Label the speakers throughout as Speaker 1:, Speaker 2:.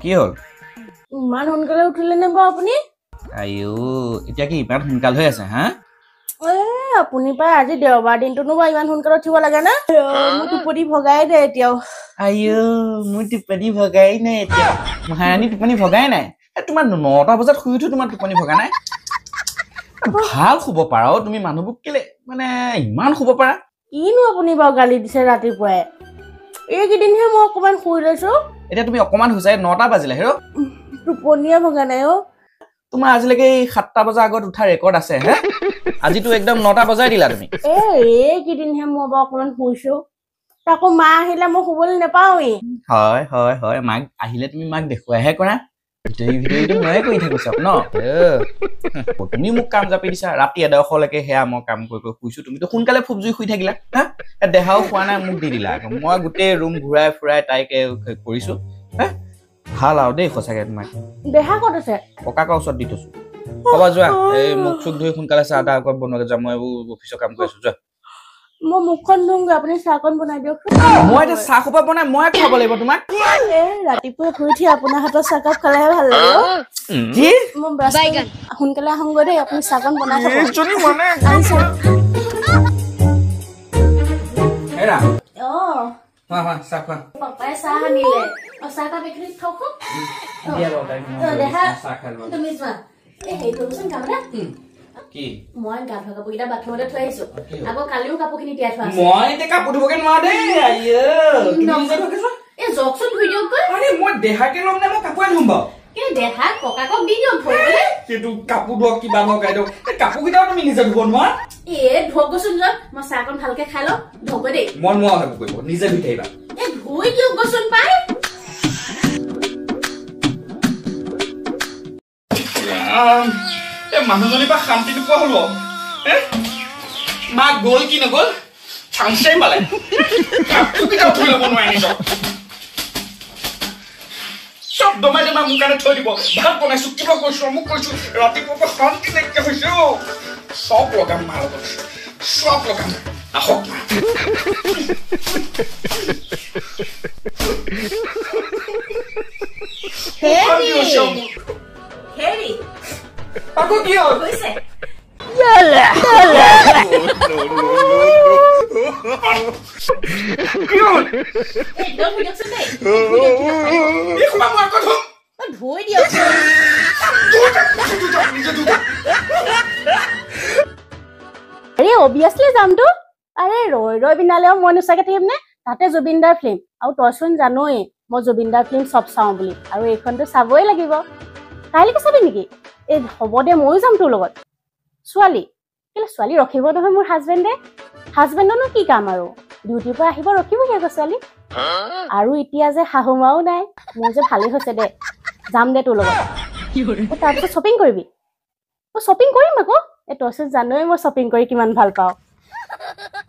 Speaker 1: কি হল
Speaker 2: ইমান সোনকালে উঠিলে নে বাৰু আপুনি
Speaker 1: আইও এতিয়া কি ইমান সোনকাল হৈ আছে হা
Speaker 2: আপুনি পাই আজি দেওবাৰ দিনটোনো বা ইমান সোনকালে উঠিব লাগে না মোৰ টোপনি ভগাই দে এতিয়াও
Speaker 1: আইও মোৰ টোপনি ভগাই নাই এতিয়া মহাৰাণী টোপনি ভগাই নাই তোমাৰ 9টা বজাত শুই উঠো তোমাৰ টোপনি ভগা নাই ভাল শুব পাৰা তুমি মানুহবোৰ কেলে মানে ইমান শুব পাৰা
Speaker 2: কিনো আপুনি বাৰু গালি দিছে ৰাতিপুৱাই এইকেইদিনহে মই অকমান শুই লৈছো
Speaker 1: এতিয়া তুমি অকমান হৈছা 9টা বাজিলে হেৰ
Speaker 2: টোপনিয়ে ভগা নাই
Speaker 1: তোমাৰ আজিলৈকে 7টা বজাৰ আগত উঠা ৰেকৰ্ড আছে হে আজিতো একদম 9টা বজাই দিলা তুমি
Speaker 2: এইকেইদিনহে মই বাৰু অকমান শুইছো তাকো মা আহিলে মই শুবলৈ নাপাওঁৱেই
Speaker 1: হয় হয় হয় মাক আহিলে তুমি মাক দেখুৱাইহে কৰা ভিডিঅ'টো ময়ে কৰি থাকো চব ন তুমি মোক কাম জাপি দিছা ৰাতি 1:30লৈকে সেয়া মই কাম কৰি শুইছো তুমিতো সোনকালে ফুব জুই শুই থাকিলা হা দেহাও খোৱা নাই মোক দি দিলা মই গোটেই ৰুম ঘূৰাই ফুৰাই তাইকে কৰিছো হে ভাল আৰু দেই সঁচাকে তোমাক
Speaker 2: দেহা ক'ত আছে
Speaker 1: ককাকৰ ওচৰত দি থৈছো হ'ব যোৱা এই মুখ চুখ ধুই সোনকালে চাহ তাহ অকণ বনোৱাকে যাম মই অফিচৰ কাম কৰি আছো যোৱা
Speaker 2: মই মুখখন ধুমগৈ আপুনি চাহকণ বনাই দিয়ক
Speaker 1: মই এতিয়া চাহ খোপা বনাই মই খাব লাগিব তোমাক
Speaker 2: ৰাতিপুৱা শুই উঠি আপোনাৰ হাতৰ চাহকাপ খালেহে ভাল লাগে
Speaker 1: কি
Speaker 2: সোনকালে আহোগৈ দেই আপুনি চাহকণ বনাই খাব
Speaker 1: চাহ খোৱা
Speaker 2: পাপাই চাহ আনিলে চাহকাপ এইখিনিত থওক তুমি যোৱা হেৰি কৰিবচোন কামৰা
Speaker 1: কি
Speaker 2: মই গা ধোৱা কাপোৰকেইটা বাথৰুমতে থৈ আহিছো আকৌ কালিও কাপোৰখিনি তিয়াই থোৱা আছে
Speaker 1: মই এতিয়া কাপোৰ ধুবকে নোৱাৰো দেই আইও তুমি নিজে ধুকে চোৱা
Speaker 2: এই জকচোন ধুই দিয়ক
Speaker 1: আৰে মই দেহাকে ল'ম নে মই কাপোৰে ধুম বাৰু
Speaker 2: কি দেহা ককাকক দি দিয়ক ধুবলৈ
Speaker 1: কিন্তু কাপোৰ ধোৱা কিবা লগাই দিয়ক কাপোৰকেইটাও তুমি নিজে ধুব নোৱাৰা
Speaker 2: ধুৱকচোন যোৱা মই চাহকণ ভালকে খাই লওঁ ধুৱগৈ দেই
Speaker 1: মই নোৱাৰো সেইবোৰ কৰিব নিজে ধুই থাকিবা
Speaker 2: ধুই দিয়কচোন পাই
Speaker 1: মানুহজনীৰ পৰা শান্তি নোপোৱা হল মাক গল কি নগল চান্সেই পালে কাপোৰকেইটাও ধুই ল'ব নোৱাৰে নিজৰ চব দমাই দমাই মোৰ কাৰণে থৈ দিব ভাত বনাইছো কিবা কৰিছো অমুক কৰিছো ৰাতিপুৱা শান্তি নাইকিয়া হৈছে চব লগাম মাৰ লগত চব লগাম আহক
Speaker 2: হেৰি
Speaker 1: আকৌ কি হ'ল
Speaker 2: হৈছে
Speaker 1: কি হ'ল
Speaker 2: ধুই দিয়ক অভিয়াছলি যামতো আৰে ৰৈ বিনালেও মই নোচোৱাকে থাকিম নে তাতে জুবিনদাৰ ফিল্ম আৰু তইচোন জানোৱেই মই জুবিনদাৰ ফিল্ম চব চাওঁ বুলি আৰু এইখনতো চাবই লাগিব কাইলৈকে চাবি নেকি এই হ'ব দে ময়ো যাম তোৰ লগত ছোৱালী কেলে ছোৱালী ৰখিব নহয় মোৰ হাজবেণ্ডনো কি কাম আৰু ডিউটিৰ পৰা আহিব ৰখিবহি আকৌ ছোৱালী আৰু এতিয়া যে শাহু মাও নাই মোৰ যে ভালেই হৈছে দে যাম দে তোৰ লগত তাৰপিছত শ্বপিং কৰিবি শ্বপিং কৰিম আকৌ তইচোন জানোৱেই মই শ্বপিং কৰি কিমান ভাল পাওঁ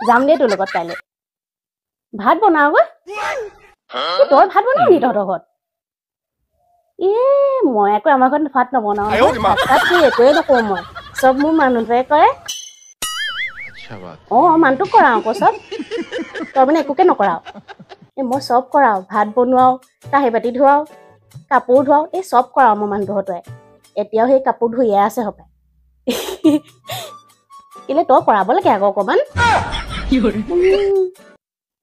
Speaker 2: যাম দে তোৰ লগত কাইলৈ ভাত বনাওগৈ তই ভাত বনাও নি তহঁতৰ ঘৰত মই আকৌ আমাৰ ঘৰত ভাত নবনাও একোৱে নকওঁ মই চব মোৰ মানুহটোৱে কৰে মানুহটোক কৰাও আকৌ চব তই মানে একোকে নকৰাও মই চব কৰাও ভাত বনোৱাও কাঁহী বাতি ধোৱাও কাপোৰ ধোৱাও চব কৰাও মই মানুহটোহঁতোৱে এতিয়াও সেই কাপোৰ ধুইয়ে আছে হপায় কেলে তই কৰাব লাগে আকৌ অকণমান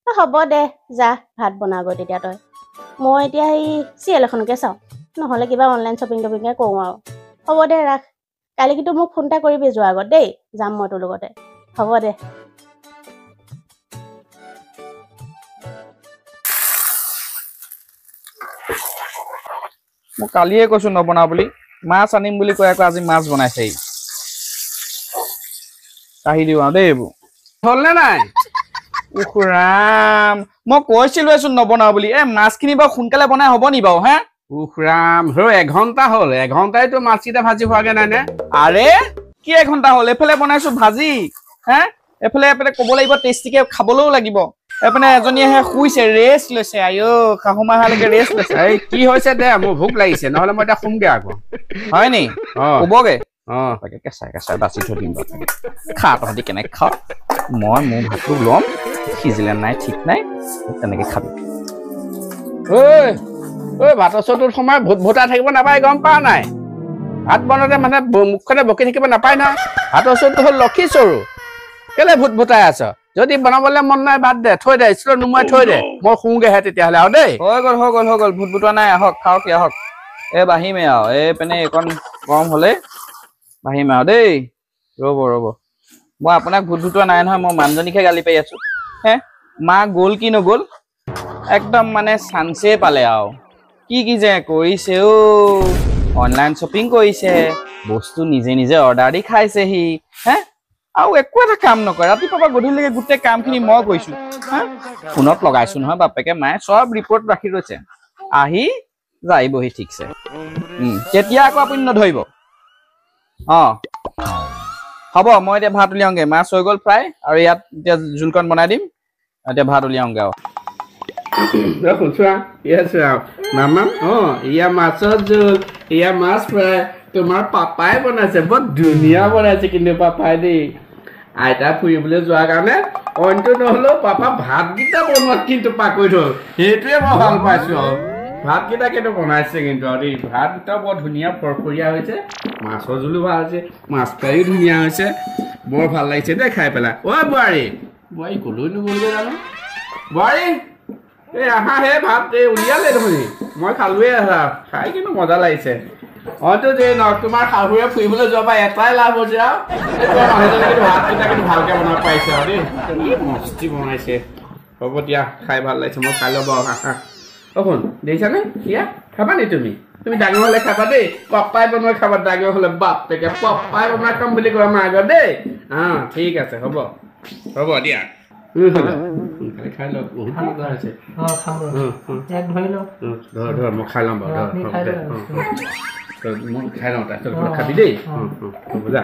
Speaker 2: হ'ব দে যা ভাত বনাগৈ তেতিয়া তই মই এতিয়া সেই চিৰিয়েল এখনকে চাওঁ নহ'লে কিবা অনলাইন শ্বপিংকে কৰোঁ আৰু হ'ব দে ৰাখ কালি কিন্তু মোক ফোন এটা কৰিবি যোৱাৰ আগত দেই যাম মই তোৰ লগতে হ'ব দে
Speaker 1: মই কালিয়ে কৈছো নবনাও বুলি মাছ আনিম বুলি কৈ আকৌ আজি মাছ বনাইছে কাঢ়ি দিওঁ আৰু দেই এইবোৰ
Speaker 3: হ'লনে নাই
Speaker 1: উখৰাম মই কৈছিলোচোন নবনাও বুলি মাছখিনি বাৰু সোনকালে বনাই হ'ব নি বাৰু হে
Speaker 3: উখৰাম এঘণ্টা হ'ল এঘণ্টাইতো মাছকেইটা ভাজি হোৱাগে নাই নে
Speaker 1: আৰে কি এঘণ্টা হ'ল এইফালে বনাইছো ভাজি হে এফালে ক'ব লাগিব টেষ্টিকে খাবলৈও লাগিব এপিনে এজনীয়ে শুইছে ৰেষ্ট লৈছে আইও শাহু মা হালৈকে ৰেষ্ট লৈছে
Speaker 3: কি হৈছে দে মোৰ ভোক লাগিছে নহ'লে মই এতিয়া শুমগে আকৌ
Speaker 1: হয় নি ক'বগে
Speaker 3: তাকে কেঁচাই কেঁচাই বাচি থৈ দিম
Speaker 1: খা তহঁতি কেনেকে খাৱ মই মোৰ ভাতটো ল'ম সিজিলে নাই ঠিক নাই তেনেকে খাবি
Speaker 3: ঐ ঐ ভাতৰ চৰুটোত সোমাই ভূত ভূতা থাকিব নাপায় গম পোৱা নাই ভাত বনাওঁতে মানে মুখখনে বকি থাকিব নাপায় নহয় ভাতৰ চৰুটো হ'ল লক্ষী চৰু কেলে ভূত ভূতাই আছ যদি বনাবলৈ মন নাই বাদ দে থৈ দে স্কুলত নুমাই থৈ দে মই শুওঁগেহে তেতিয়াহ'লে আৰু দেই
Speaker 1: হৈ গ'ল ভূত ভূতোৱা নাই আহক খাওক আহক বাঢ়িমে আৰু পেনে এইকণ গৰম হ'লে বাঢ়িমে আৰু দেই ৰ'ব মই আপোনাক ভূত ভূতোৱা নাই নহয় মই মানুহজনীকহে গালি পাৰি আছো হে মা গ'ল কি নগ'ল একদম মানে চান্সে পালে আৰু কি যে কৰিছে অনলাইন শ্বপিং কৰিছে বস্তু নিজে অৰ্ডাৰ দি খাইছেহি হে আৰু একো এটা কাম নকৰে ৰাতিপুৱাৰ পৰা গধূলিলৈকে গোটেই কামখিনি মই কৰিছো হা ফোনত লগাইছো নহয় বাপেকে মায়ে চব ৰিপৰ্ট ৰাখি ৰৈছে আহি যাইবহি ঠিকছে তেতিয়া আকৌ আপুনি নধৰিব হ'ব মই এতিয়া ভাত উলিয়াওঁগে মাছ হৈ গ'ল প্ৰায় আৰু ইয়াত এতিয়া জোলকণ বনাই দিম এতিয়া ভাত উলিয়াওঁগে আৰু
Speaker 3: মামা এয়া মাছৰ জোল এয়া মাছ ফ্ৰাই তোমাৰ পাপাই বনাইছে বৰ ধুনীয়া বনাইছে কিন্তু পাপাই দেই আইতা ফুৰিবলৈ যোৱাৰ কাৰণে অইনটো নহ'লেও পাপা ভাতকেইটা বনোৱাত কিন্তু পাকৈত হ'ল সেইটোৱে মই ভাল পাইছো আৰু ভাতকেইটা কিন্তু বনাইছে কিন্তু আৰু দেই ভাতকেইটা বৰ ধুনীয়া ফৰফৰীয়া হৈছে মাছৰ জোলো ভাল হৈছে মাছ ফ্ৰাইও ধুনীয়া হৈছে বৰ ভাল লাগিছে দেই খাই পেলাই বোৱাৰী ক'লৈ নগ'লগৈ জানো বোৱাৰী এই আহা হে ভাত উলিয়ালে দেখোন মই খালোৱে আহা খাই কিন্তু মজা লাগিছে হয়তো যে তোমাৰ শাহুৱে ফুৰিবলৈ যোৱাৰ পৰা এটাই লাভ হৈছে আৰু মানুহজনে ভাতকেইটা কিন্তু ভালকে বনাব পাৰিছে আৰু দেই মস্তি বনাইছে হ'ব দিয়া খাই ভাল লাগিছে মই খাই ল'ব আহা শুন দেখিছানে দিয়া খাবা নি তুমি ডাঙৰ হ'লে খাবা দেই পাপাই বনোৱা খাবা ডাঙৰ হ'লে বাপেকে পাপাই বনোৱা খাম বুলি কবা মাৰ আগত দেই ঠিক আছে হ'ব দিয়া খাই লওক বহুত মজা হৈছে ধৰ মই খাই ল'ম বাৰু মই খাই লওঁ তাৰপিছত খাবি দেই হ'ব যা